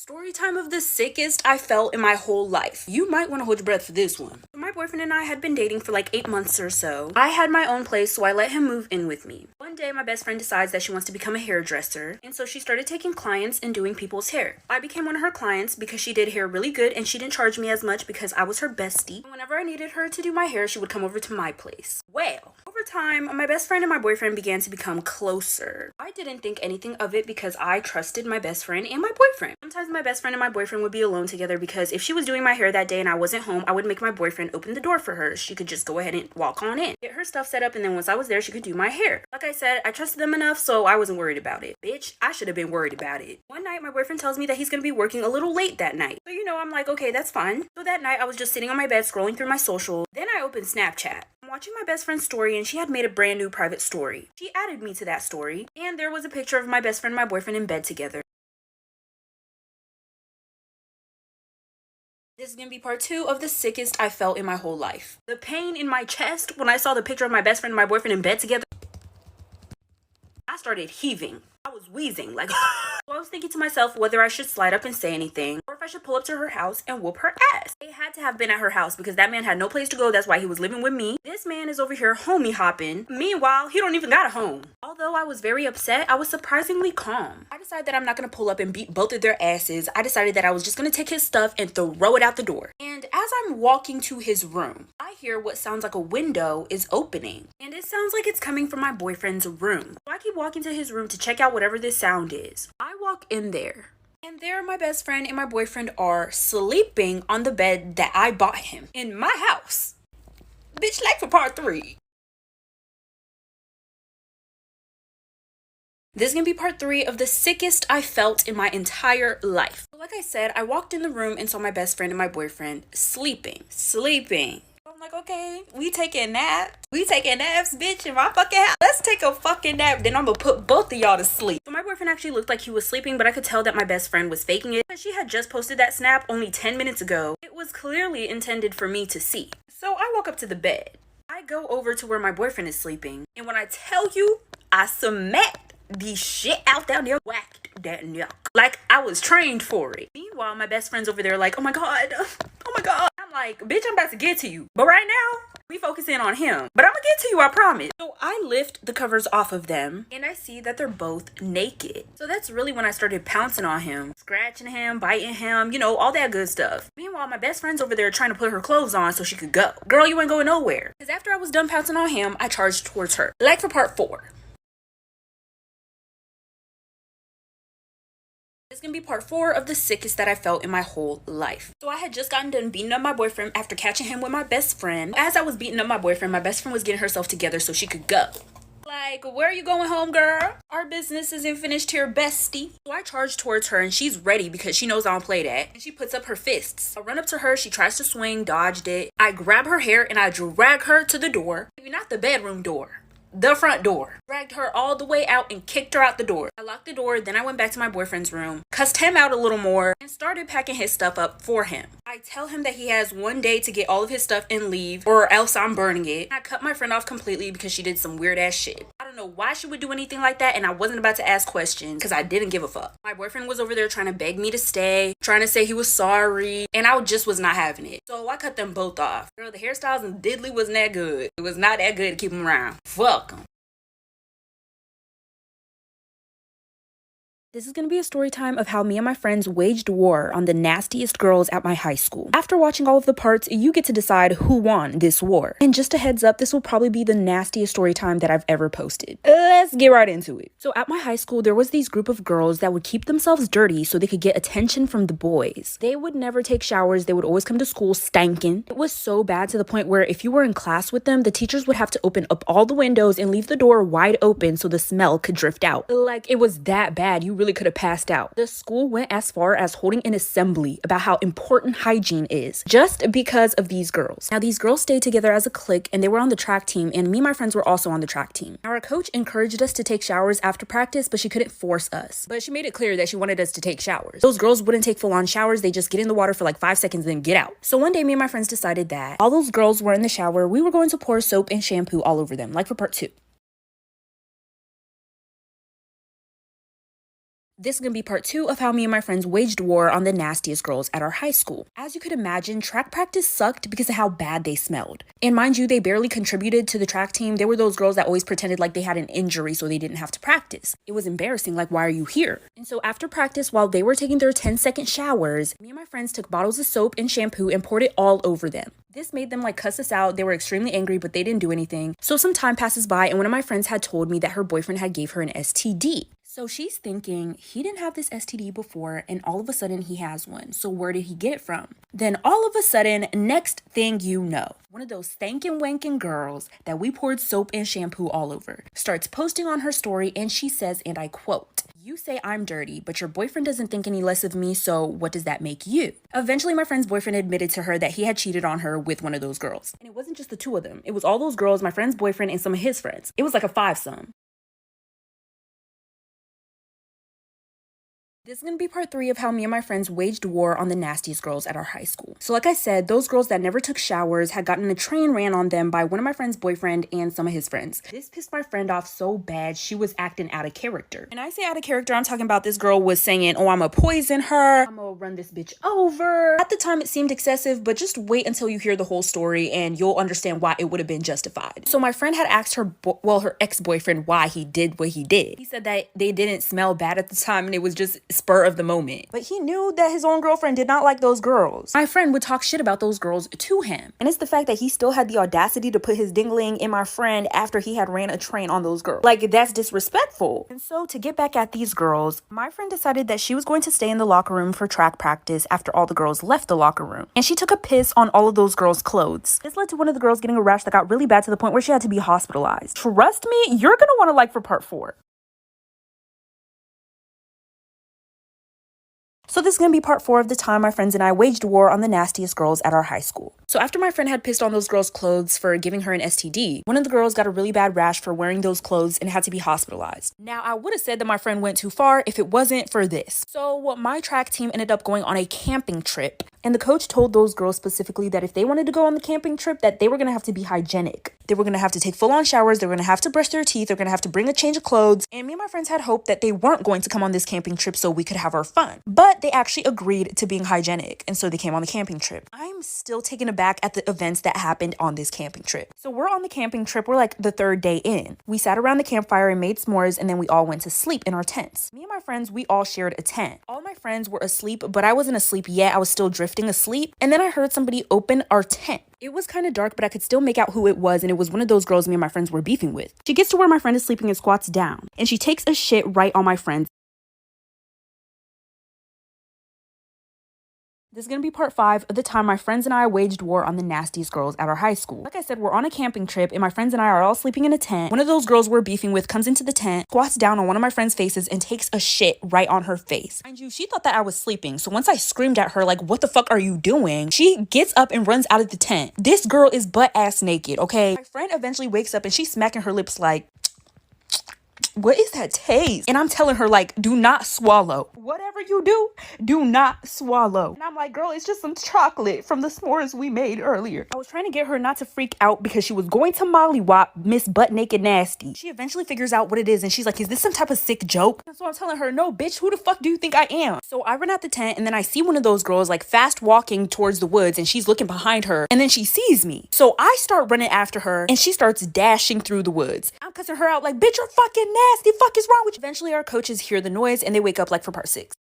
Story time of the sickest I felt in my whole life. You might want to hold your breath for this one. My boyfriend and I had been dating for like 8 months or so. I had my own place, so I let him move in with me. One day, my best friend decides that she wants to become a hairdresser, and so she started taking clients and doing people's hair. I became one of her clients because she did hair really good and she didn't charge me as much because I was her bestie. And whenever I needed her to do my hair, she would come over to my place. Well, over time, my best friend and my boyfriend began to become closer. I didn't think anything of it because I trusted my best friend and my boyfriend. Sometimes my best friend and my boyfriend would be alone together because if she was doing my hair that day and I wasn't home, I would make my boyfriend open the door for her. She could just go ahead and walk on in, get her stuff set up, and then once I was there, she could do my hair. Like I said, I trusted them enough, so I wasn't worried about it. Bitch, I should have been worried about it. One night, my boyfriend tells me that he's gonna be working a little late that night. So, I'm like, okay, that's fine. So that night, I was just sitting on my bed scrolling through my social. Then I opened Snapchat. I'm watching my best friend's story, and she had made a brand new private story. She added me to that story, and there was a picture of my best friend and my boyfriend in bed together. This is gonna be part 2 of the sickest I felt in my whole life. The pain in my chest when I saw the picture of my best friend and my boyfriend in bed together. I started heaving. I was wheezing, like So I was thinking to myself whether I should slide up and say anything, or if I should pull up to her house and whoop her ass. They had to have been at her house because that man had no place to go. That's why he was living with me. This man is over here homie hopping. Meanwhile, he don't even got a home. Although I was very upset, I was surprisingly calm. I decided that I'm not gonna pull up and beat both of their asses. I decided that I was just gonna take his stuff and throw it out the door. And as I'm walking to his room, I hear what sounds like a window is opening. And it sounds like it's coming from my boyfriend's room. So I keep walking to his room to check out whatever this sound is. I walk in there. And there my best friend and my boyfriend are sleeping on the bed that I bought him in my house. Bitch, like for part 3. This is gonna be part 3 of the sickest I felt in my entire life. Like I said, I walked in the room and saw my best friend and my boyfriend sleeping. I'm like, okay, we taking naps. We taking naps, bitch, in my fucking house. Let's take a fucking nap, then I'm gonna put both of y'all to sleep. So my boyfriend actually looked like he was sleeping, but I could tell that my best friend was faking it because she had just posted that snap only 10 minutes ago. It was clearly intended for me to see. So I walk up to the bed. I go over to where my boyfriend is sleeping, and when I tell you, I smacked the shit out that nail, whacked that nail like I was trained for it. Meanwhile, my best friend's over there like, oh my god. I'm like, bitch, I'm about to get to you. But right now, we focus in on him. But I'm gonna get to you, I promise. So I lift the covers off of them, and I see that they're both naked. So that's really when I started pouncing on him, scratching him, biting him, all that good stuff. Meanwhile, my best friend's over there trying to put her clothes on so she could go. Girl, you ain't going nowhere. Because after I was done pouncing on him, I charged towards her. Like for part 4. This is gonna be part 4 of the sickest that I felt in my whole life. So I had just gotten done beating up my boyfriend after catching him with my best friend. As I was beating up my boyfriend, my best friend was getting herself together so she could go. Like, where are you going home, girl? Our business isn't finished here, bestie. So I charge towards her and she's ready because she knows I don't play that. And she puts up her fists. I run up to her, she tries to swing, dodged it. I grab her hair and I drag her to the door. Maybe not the bedroom door. The front door. Dragged her all the way out and kicked her out the door. I locked the door, then I went back to my boyfriend's room, cussed him out a little more, and started packing his stuff up for him. I tell him that he has 1 day to get all of his stuff and leave, or else I'm burning it. I cut my friend off completely because she did some weird ass shit. I don't know why she would do anything like that, and I wasn't about to ask questions because I didn't give a fuck. My boyfriend was over there trying to beg me to stay, trying to say he was sorry, and I just was not having it. So I cut them both off. Girl, the hairstyles in Diddley wasn't that good. It was not that good to keep them around. Fuck them. This is going to be a story time of how me and my friends waged war on the nastiest girls at my high school. After watching all of the parts, you get to decide who won this war. And just a heads up, this will probably be the nastiest story time that I've ever posted. Let's get right into it. So at my high school, there was these group of girls that would keep themselves dirty so they could get attention from the boys. They would never take showers. They would always come to school stankin'. It was so bad to the point where if you were in class with them, the teachers would have to open up all the windows and leave the door wide open so the smell could drift out. Like, it was that bad. You really could have passed out. The school went as far as holding an assembly about how important hygiene is, just because of these girls. Now, these girls stayed together as a clique, and they were on the track team, and me and my friends were also on the track team. Our coach encouraged us to take showers after practice, but she couldn't force us. But she made it clear that she wanted us to take showers. Those girls wouldn't take full-on showers. They just get in the water for like 5 seconds and then get out. So one day, me and my friends decided that all those girls were in the shower, we were going to pour soap and shampoo all over them, like for part 2. This is going to be part 2 of how me and my friends waged war on the nastiest girls at our high school. As you could imagine, track practice sucked because of how bad they smelled. And mind you, they barely contributed to the track team. They were those girls that always pretended like they had an injury so they didn't have to practice. It was embarrassing, like, why are you here? And so after practice, while they were taking their 10-second showers, me and my friends took bottles of soap and shampoo and poured it all over them. This made them like cuss us out. They were extremely angry, but they didn't do anything. So some time passes by and one of my friends had told me that her boyfriend had gave her an STD. So she's thinking, he didn't have this STD before and all of a sudden he has one. So where did he get it from? Then all of a sudden, next thing you know, one of those stankin' wankin' girls that we poured soap and shampoo all over starts posting on her story and she says, and I quote, "You say I'm dirty, but your boyfriend doesn't think any less of me, so what does that make you?" Eventually, my friend's boyfriend admitted to her that he had cheated on her with one of those girls. And it wasn't just the two of them. It was all those girls, my friend's boyfriend, and some of his friends. It was like a fivesome. This is going to be part 3 of how me and my friends waged war on the nastiest girls at our high school. So like I said, those girls that never took showers had gotten a train ran on them by one of my friend's boyfriend and some of his friends. This pissed my friend off so bad, she was acting out of character. And I say out of character, I'm talking about this girl was saying, "Oh, I'm gonna poison her. I'm gonna run this bitch over." At the time, it seemed excessive, but just wait until you hear the whole story and you'll understand why it would have been justified. So my friend had asked her ex-boyfriend why he did what he did. He said that they didn't smell bad at the time and it was just spur of the moment. But he knew that his own girlfriend did not like those girls. My friend would talk shit about those girls to him. And it's the fact that he still had the audacity to put his dingling in my friend after he had ran a train on those girls. Like, that's disrespectful. And so to get back at these girls, my friend decided that she was going to stay in the locker room for track practice after all the girls left the locker room. And she took a piss on all of those girls' clothes. This led to one of the girls getting a rash that got really bad to the point where she had to be hospitalized. Trust me, you're gonna want to like for part 4. So this is going to be part 4 of the time my friends and I waged war on the nastiest girls at our high school. So after my friend had pissed on those girls' clothes for giving her an STD, one of the girls got a really bad rash for wearing those clothes and had to be hospitalized. Now, I would have said that my friend went too far if it wasn't for this. So my track team ended up going on a camping trip. And the coach told those girls specifically that if they wanted to go on the camping trip, that they were going to have to be hygienic. They were going to have to take full-on showers. They were going to have to brush their teeth. They're going to have to bring a change of clothes. And me and my friends had hoped that they weren't going to come on this camping trip so we could have our fun. But they actually agreed to being hygienic. And so they came on the camping trip. I'm still taken aback at the events that happened on this camping trip. So we're on the camping trip. We're like the 3rd day in. We sat around the campfire and made s'mores, and then we all went to sleep in our tents. Me and my friends, we all shared a tent. All my friends were asleep, but I wasn't asleep yet. I was still drifting asleep. And then I heard somebody open our tent. It was kind of dark, but I could still make out who it was, and it was one of those girls me and my friends were beefing with. She gets to where my friend is sleeping and squats down, and she takes a shit right on my friend. This is going to be part 5 of the time my friends and I waged war on the nastiest girls at our high school. Like I said, we're on a camping trip and my friends and I are all sleeping in a tent. One of those girls we're beefing with comes into the tent, squats down on one of my friend's faces and takes a shit right on her face. Mind you, she thought that I was sleeping. So once I screamed at her, like, "What the fuck are you doing?" She gets up and runs out of the tent. This girl is butt ass naked, okay? My friend eventually wakes up and she's smacking her lips like, "What is that taste?" And I'm telling her, like, do not swallow. Whatever you do not swallow. And I'm like, "Girl, it's just some chocolate from the s'mores we made earlier." I was trying to get her not to freak out because she was going to mollywop Miss Butt Naked Nasty. She eventually figures out what it is and she's like, "Is this some type of sick joke?" And so I'm telling her, "No, bitch, who the fuck do you think I am?" So I run out the tent and then I see one of those girls like fast walking towards the woods and she's looking behind her and then she sees me. So I start running after her and she starts dashing through the woods. I'm cussing her out like, "Bitch, you're fucking nasty. Fuck is wrong with you?" Eventually our coaches hear the noise and they wake up like for part 6.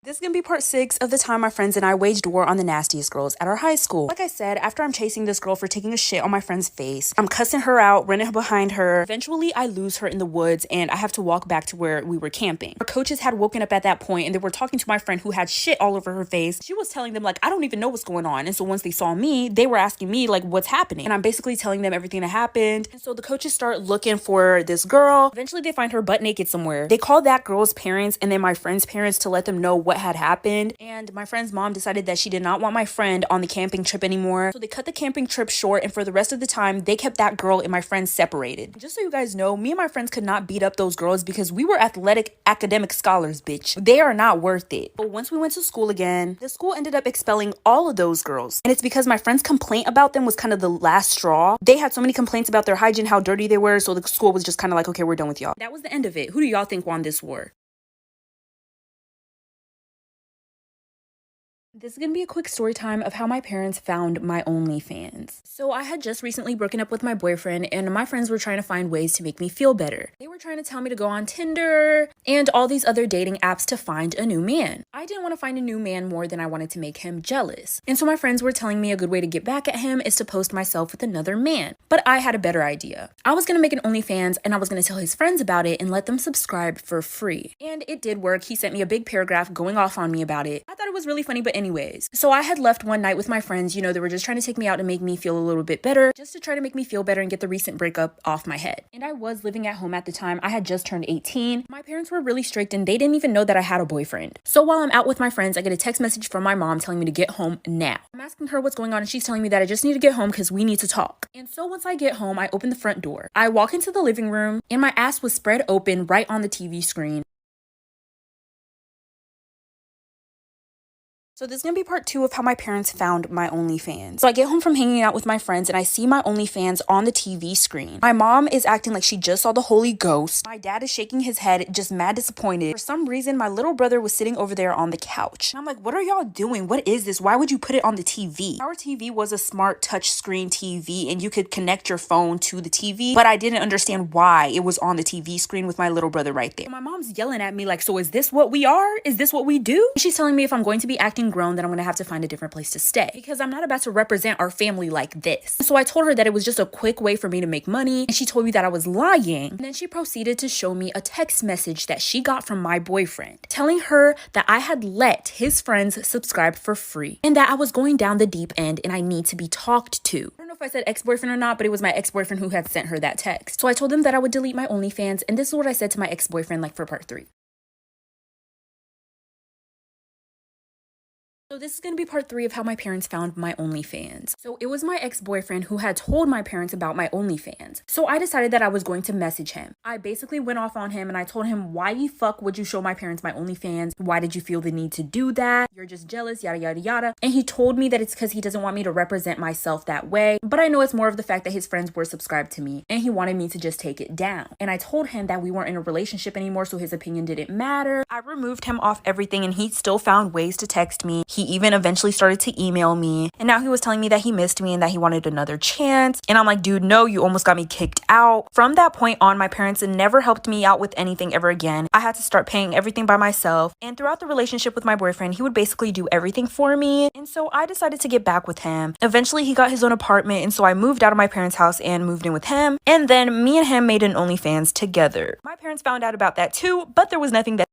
This is going to be part 6 of the time my friends and I waged war on the nastiest girls at our high school. Like I said, after I'm chasing this girl for taking a shit on my friend's face, I'm cussing her out, running behind her. Eventually, I lose her in the woods and I have to walk back to where we were camping. Our coaches had woken up at that point and they were talking to my friend who had shit all over her face. She was telling them, like, "I don't even know what's going on." And so once they saw me, they were asking me, like, what's happening? And I'm basically telling them everything that happened. And so the coaches start looking for this girl. Eventually, they find her butt naked somewhere. They call that girl's parents and then my friend's parents to let them know what what had happened, and my friend's mom decided that she did not want my friend on the camping trip anymore. So they cut the camping trip short, and for the rest of the time, they kept that girl and my friend separated. Just so you guys know, me and my friends could not beat up those girls because we were athletic academic scholars, bitch. They are not worth it. But once we went to school again, the school ended up expelling all of those girls. And it's because my friend's complaint about them was kind of the last straw. They had so many complaints about their hygiene, how dirty they were, so the school was just kind of like, okay, we're done with y'all. That was the end of it. Who do y'all think won this war? This is going to be a quick story time of how my parents found my OnlyFans. So I had just recently broken up with my boyfriend, and my friends were trying to find ways to make me feel better. They were trying to tell me to go on Tinder and all these other dating apps to find a new man. I didn't want to find a new man more than I wanted to make him jealous. And so my friends were telling me a good way to get back at him is to post myself with another man. But I had a better idea. I was going to make an OnlyFans, and I was going to tell his friends about it and let them subscribe for free. And it did work. He sent me a big paragraph going off on me about it. I thought it was really funny, but anyways, so I had left one night with my friends. You know, they were just trying to take me out to make me feel a little bit better, just to try to make me feel better and get the recent breakup off my head. And I was living at home at the time. I had just turned 18. My parents were really strict and they didn't even know that I had a boyfriend. So while I'm out with my friends, I get a text message from my mom telling me to get home now. I'm asking her what's going on, and she's telling me that I just need to get home because we need to talk. And so once I get home, I open the front door. I walk into the living room and my ass was spread open right on the TV screen. So this is going to be part 2 of how my parents found my OnlyFans. So I get home from hanging out with my friends and I see my OnlyFans on the TV screen. My mom is acting like she just saw the Holy Ghost. My dad is shaking his head, just mad disappointed. For some reason, my little brother was sitting over there on the couch. And I'm like, what are y'all doing? What is this? Why would you put it on the TV? Our TV was a smart touchscreen TV and you could connect your phone to the TV, but I didn't understand why it was on the TV screen with my little brother right there. My mom's yelling at me like, so is this what we are? Is this what we do? She's telling me if I'm going to be acting grown, then I'm gonna have to find a different place to stay because I'm not about to represent our family like this. So I told her that it was just a quick way for me to make money, and she told me that I was lying. And then she proceeded to show me a text message that she got from my boyfriend telling her that I had let his friends subscribe for free and that I was going down the deep end and I need to be talked to. I don't know if I said ex-boyfriend or not, but it was my ex-boyfriend who had sent her that text. So I told him that I would delete my OnlyFans, and this is what I said to my ex-boyfriend like for part 3. So this is going to be part 3 of how my parents found my OnlyFans. So it was my ex-boyfriend who had told my parents about my OnlyFans. So I decided that I was going to message him. I basically went off on him and I told him, why the fuck would you show my parents my OnlyFans? Why did you feel the need to do that? You're just jealous, yada, yada, yada. And he told me that it's because he doesn't want me to represent myself that way. But I know it's more of the fact that his friends were subscribed to me and he wanted me to just take it down. And I told him that we weren't in a relationship anymore, so his opinion didn't matter. I removed him off everything and he still found ways to text me. He even eventually started to email me, and now he was telling me that he missed me and that he wanted another chance. And I'm like, dude, no, you almost got me kicked out. From that point on, my parents never helped me out with anything ever again. I had to start paying everything by myself, and throughout the relationship with my boyfriend, he would basically do everything for me. And so I decided to get back with him. Eventually he got his own apartment, and so I moved out of my parents' house and moved in with him, and then me and him made an OnlyFans together. My parents found out about that too, but there was nothing that